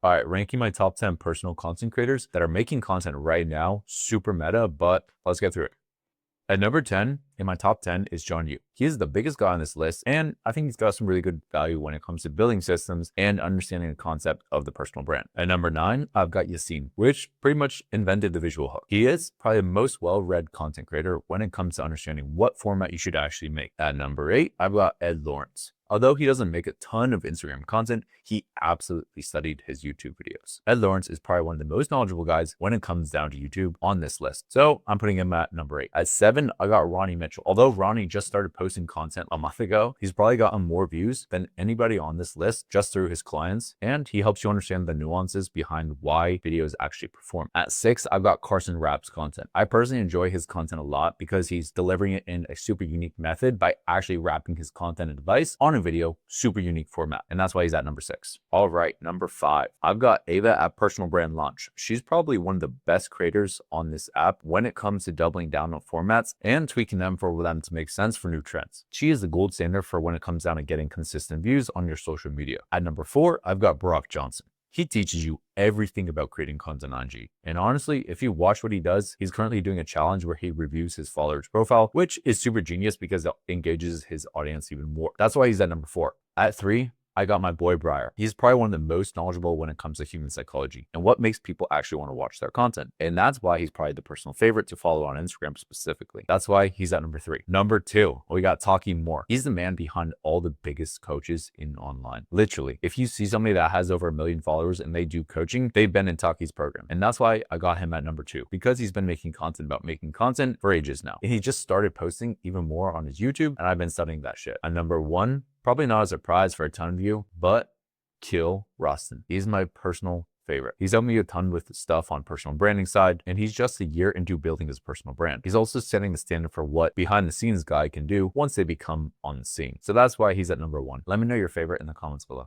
All right, ranking my top 10 personal content creators that are making content right now, super meta, but let's get through it. At number 10 in my top 10 is John Yu. He is the biggest guy on this list, and I think he's got some really good value when it comes to building systems and understanding the concept of the personal brand. At number 9, I've got Yassine, which pretty much invented the visual hook. He is probably the most well-read content creator when it comes to understanding what format you should actually make. At number 8, I've got Ed Lawrence. Although he doesn't make a ton of Instagram content, he absolutely studied his YouTube videos. Ed Lawrence is probably one of the most knowledgeable guys when it comes down to YouTube on this list. So I'm putting him at number 8. At 7, I got Ronnie Mitchell. Although Ronnie just started posting content a month ago, he's probably gotten more views than anybody on this list just through his clients. And he helps you understand the nuances behind why videos actually perform. At 6, I've got Carson Wrap's content. I personally enjoy his content a lot because he's delivering it in a super unique method by actually wrapping his content and advice on a video, super unique format. And that's why he's at number 6. All right, number 5. I've got Ava at Personal Brand Launch. She's probably one of the best creators on this app when it comes to doubling down on formats and tweaking them for them to make sense for new trends. She is the gold standard for when it comes down to getting consistent views on your social media. At number 4, I've got Brock Johnson. He teaches you everything about creating content on IG. And honestly, if you watch what he does, he's currently doing a challenge where he reviews his followers' profile, which is super genius because it engages his audience even more. That's why he's at number 4. At 3, I got my boy Brier. He's probably one of the most knowledgeable when it comes to human psychology and what makes people actually want to watch their content. And that's why he's probably the personal favorite to follow on Instagram specifically. That's why he's at number 3. Number 2, we got Taki Moore. He's the man behind all the biggest coaches in online. Literally, if you see somebody that has over 1 million followers and they do coaching, they've been in Taki's program. And that's why I got him at number 2, because he's been making content about making content for ages now. And he just started posting even more on his YouTube, and I've been studying that shit. At number 1, probably not a surprise for a ton of you, but kill Rostin. He's my personal favorite. He's helped me a ton with stuff on personal branding side, and he's just a year into building his personal brand. He's also setting the standard for what behind the scenes guy can do once they become on the scene. So that's why he's at number 1. Let me know your favorite in the comments below.